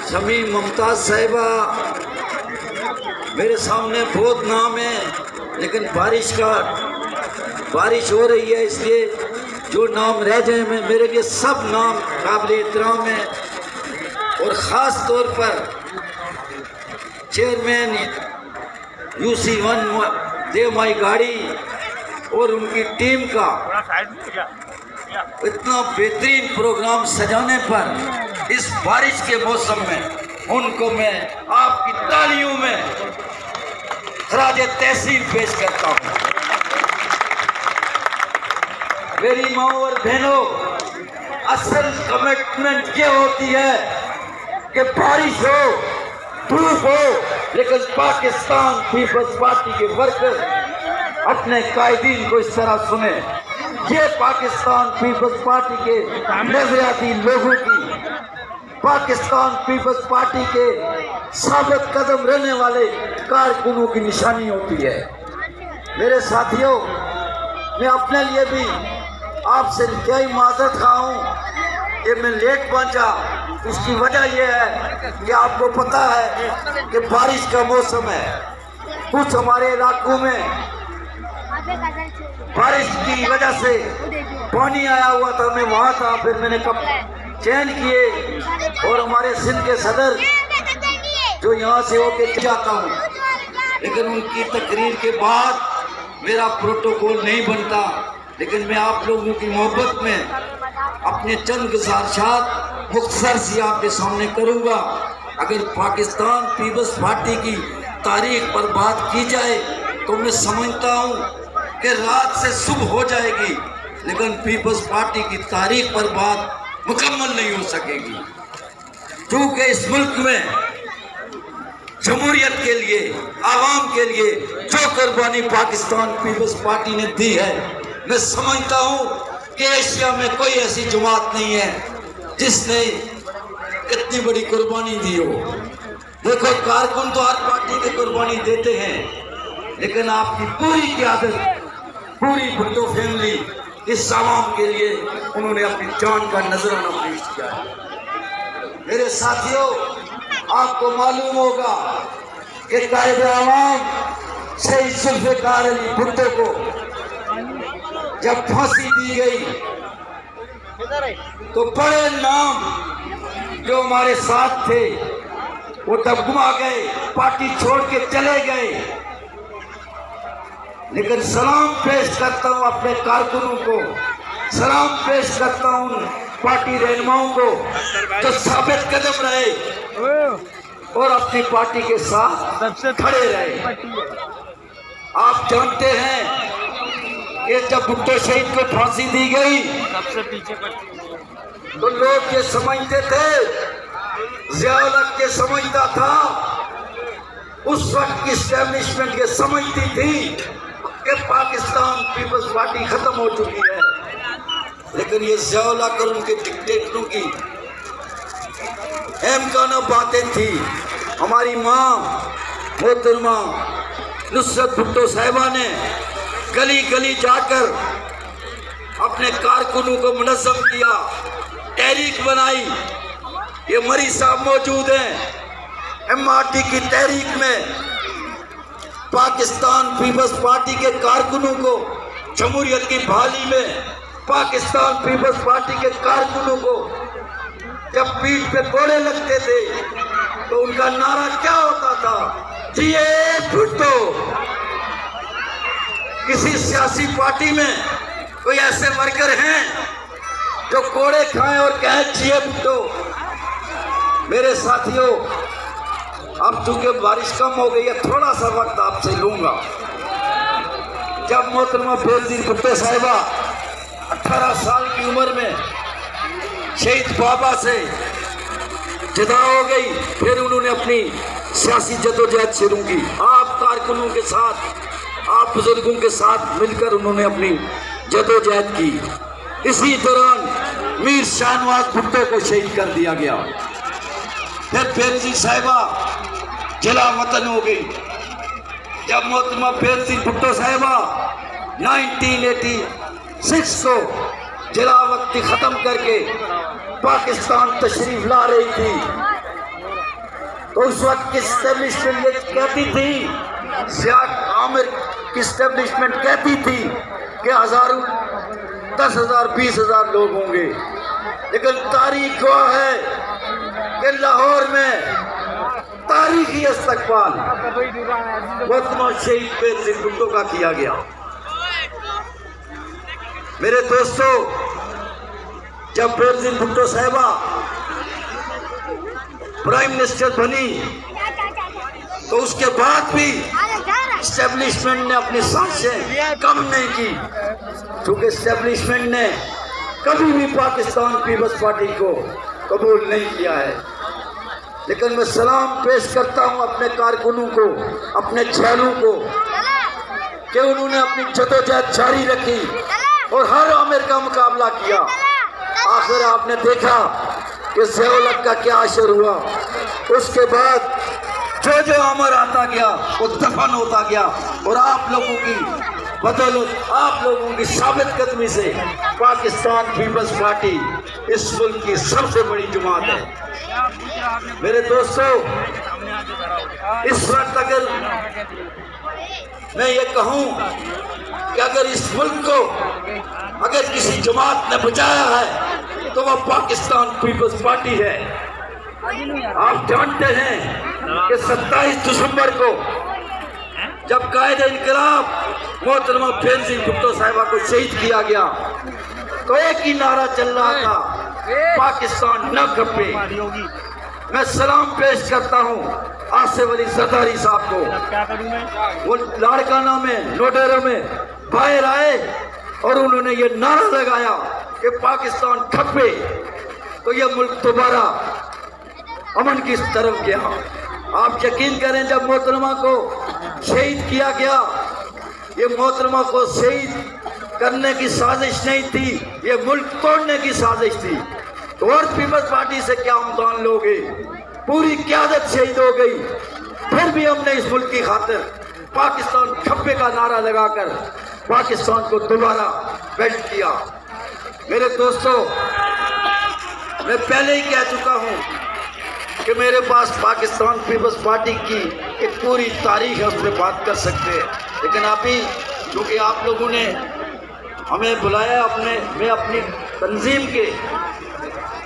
शमी मुमताज़ साहिबा मेरे सामने बहुत नाम है, लेकिन बारिश हो रही है, इसलिए जो नाम रह जाए मैं मेरे लिए सब नाम काबिल एहतराम है। और ख़ास तौर पर चेयरमैन UC1 देवमाई गाड़ी और उनकी टीम का इतना बेहतरीन प्रोग्राम सजाने पर इस बारिश के मौसम में उनको मैं आपकी तालियों में खराज तहसीन पेश करता हूँ। मेरी माँ और बहनों, असल कमिटमेंट ये होती है कि बारिश हो, धूप हो, लेकिन पाकिस्तान पीपल्स पार्टी के वर्कर अपने कायदीन को इस तरह सुने। ये पाकिस्तान पीपल्स पार्टी के नजरियाती लोगों की, पाकिस्तान पीपल्स पार्टी के साबित कदम रहने वाले कारकुनों की निशानी होती है। मेरे साथियों, मैं अपने लिए भी आपसे क्या ही माजरत खा हूँ कि मैं लेट पहुँचा। उसकी वजह यह है कि आपको पता है कि बारिश का मौसम है। कुछ हमारे इलाकों में बारिश की वजह से पानी आया हुआ था, मैं वहाँ था, फिर मैंने कब चैन किए और हमारे सिंध के सदर जो यहाँ से होके जाता हूँ, लेकिन उनकी तकरीर के बाद मेरा प्रोटोकॉल नहीं बनता। लेकिन मैं आप लोगों की मोहब्बत में अपने चंद गुज़ारिशात मुख्तसर सी आपके सामने करूँगा। अगर पाकिस्तान पीपल्स पार्टी की तारीख पर बात की जाए तो मैं समझता हूँ कि रात से सुबह हो जाएगी, लेकिन पीपल्स पार्टी की तारीख पर बात मुकम्मल नहीं हो सकेगी। क्योंकि इस मुल्क में जमहूरियत के लिए, आवाम के लिए जो कुर्बानी पाकिस्तान पीपल्स पार्टी ने दी है, मैं समझता हूँ कि एशिया में कोई ऐसी जमात नहीं है जिसने इतनी बड़ी कुर्बानी दी हो। देखो, कारकुन तो हर पार्टी की कुर्बानी देते हैं, लेकिन आपकी पूरी क़यादत, पूरी भुट्टो फैमिली इस आवाम के लिए उन्होंने अपनी जान का नजराना पेश किया है। मेरे साथियों, आपको मालूम होगा कि कायदे आवाम शहीद जुल्फ़िकार अली भुट्टो को जब फांसी दी गई तो बड़े नाम जो हमारे साथ थे वो डगमगा गए, पार्टी छोड़ के चले गए। लेकिन सलाम पेश करता हूँ अपने कारकुनों को, सलाम पेश करता हूँ पार्टी रहनुमाओं को जो साबित कदम रहे और अपनी पार्टी के साथ खड़े रहे। आप जानते हैं कि जब भुट्टो शहीद को फांसी दी गई तो लोग ये समझते थे, ज़िया-उल-हक ये समझता था, उस वक्त की एस्टेब्लिशमेंट ये समझती थी कि पाकिस्तान पीपल्स पार्टी खत्म हो चुकी है। लेकिन ये ज़िया-उल-हक और उनके डिक्टेटरों की अहमकाना बातें थी। हमारी माँ मोहतरमा नुसरत भुट्टो साहिबा ने गली गली जाकर अपने कारकुनों को मुनज़्ज़म किया, तहरीक बनाई। ये मरी साहब मौजूद हैं। MRT की तहरीक में पाकिस्तान पीपल्स पार्टी के कारकुनों को, जमहूरियत की बहाली में पाकिस्तान पीपल्स पार्टी के कारकुनों को जब पीठ पे कोड़े लगते थे तो उनका नारा क्या होता था? जिए भुट्टो। किसी सियासी पार्टी में कोई ऐसे वर्कर हैं जो कोड़े खाएं और कहें जिए भुट्टो? मेरे साथियों, अब चूंकि बारिश कम हो गई है, थोड़ा सा वक्त आपसे लूंगा। जब मोहतरमा बेनज़ीर भुट्टो साहिबा 18 साल की उम्र में शहीद बाबा से जुदा हो गई, फिर उन्होंने अपनी सियासी जदोजहद शुरू की। आप कारकुनों के साथ, आप बुजुर्गों के साथ मिलकर उन्होंने अपनी जदोजहद की। इसी दौरान मीर शाहनवाज भुट्टो को शहीद कर दिया गया। फिर बेनज़ीर साहिबा जला वतन हो गई। जब मोहतरमा बेनज़ीर भुट्टो साहिबा 1986 को जला वक्ती ख़त्म करके पाकिस्तान तशरीफ ला रही थी तो उस वक्त की एस्टेब्लिशमेंट ये कहती थी, सियाक आमिर की एस्टेब्लिशमेंट कहती थी कि हजारों 10,000 20,000 लोग होंगे, लेकिन तारीख गवाह है कि लाहौर में तारीखी इस्तकबाल मोहतरमा शहीद बेर सिंह भुट्टो का किया गया। मेरे दोस्तों, जब बेर सिंह भुट्टो साहिबा प्राइम मिनिस्टर बनी तो उसके बाद भी एस्टेब्लिशमेंट ने अपनी साजिशें कम नहीं की, क्योंकि एस्टेब्लिशमेंट ने कभी भी पाकिस्तान पीपल्स पार्टी को कबूल नहीं किया है। लेकिन मैं सलाम पेश करता हूं अपने कारकुनों को, अपने झेलों को, कि उन्होंने अपनी जदोजहद जारी रखी और हर आमिर का मुकाबला किया। आखिर आपने देखा कि ज़िया-उल-हक का क्या असर हुआ। उसके बाद जो जो आमिर आता गया वो दफन होता गया, और आप लोगों की बदौलत, आप लोगों की साबित कदमी से पाकिस्तान पीपल्स पार्टी इस मुल्क की सबसे बड़ी जमात है। मेरे दोस्तों, इस वक्त अगर मैं ये कहूं कि अगर इस मुल्क को अगर किसी जमात ने बचाया है तो वह पाकिस्तान पीपल्स पार्टी है। आप जानते हैं कि 27 दिसंबर को जब कायदे इनकलाब मोहतरमा बेर सिंह भुट्टो साहिबा को शहीद किया गया तो एक ही नारा चल रहा था, पाकिस्तान न खपे। मैं सलाम पेश करता हूँ आसिफ अली जरदारी साहब को। वो लाड़काना में, लोडेरों में बाहर आए और उन्होंने ये नारा लगाया कि पाकिस्तान खपे, तो ये मुल्क दोबारा अमन की तरफ गया। आप यकीन करें, जब मोहतरमा को शहीद किया गया, ये मोहतरमा को शहीद करने की साजिश नहीं थी, ये मुल्क तोड़ने की साजिश थी। तो और पीपल्स पार्टी से क्या इम्तान लोगे? पूरी क़यादत शहीद हो गई, फिर भी हमने इस मुल्क की खातिर पाकिस्तान खप्पे का नारा लगाकर पाकिस्तान को दोबारा बिल्ड किया। मेरे दोस्तों, मैं पहले ही कह चुका हूँ कि मेरे पास पाकिस्तान पीपल्स पार्टी की एक पूरी तारीख है, उस पर बात कर सकते हैं। लेकिन अभी क्योंकि आप लोगों ने हमें बुलाया, मैं अपनी तंजीम के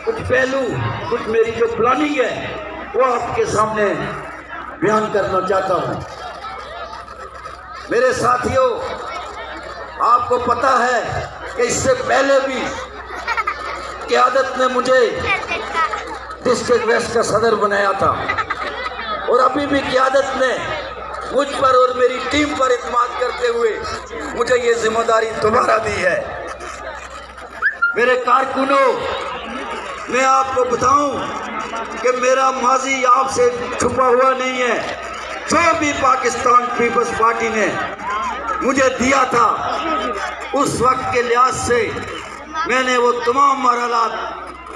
कुछ पहलू, कुछ मेरी जो प्लानिंग है वो आपके सामने बयान करना चाहता हूँ। मेरे साथियों, आपको पता है कि इससे पहले भी क़यादत ने मुझे डिस्ट्रिक्ट वेस्ट का सदर बनाया था, और अभी भी क़यादत ने मुझ पर और मेरी टीम पर इत्मीनान करते हुए मुझे ये जिम्मेदारी दोबारा दी है। मेरे कारकुनों, मैं आपको बताऊं कि मेरा माजी आपसे छुपा हुआ नहीं है। जो भी पाकिस्तान पीपल्स पार्टी ने मुझे दिया था, उस वक्त के लिहाज से मैंने वो तमाम मरहलात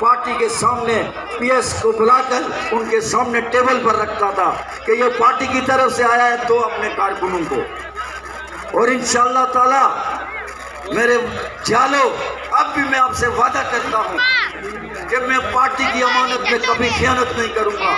पार्टी के सामने पीएस को बुलाकर उनके सामने टेबल पर रखता था कि ये पार्टी की तरफ से आया है, तो अपने कारकुनों को। और इंशाअल्लाह ताला मेरे जालो, अब भी मैं आपसे वादा करता हूँ कि मैं पार्टी की अमानत में कभी खयानत नहीं करूँगा।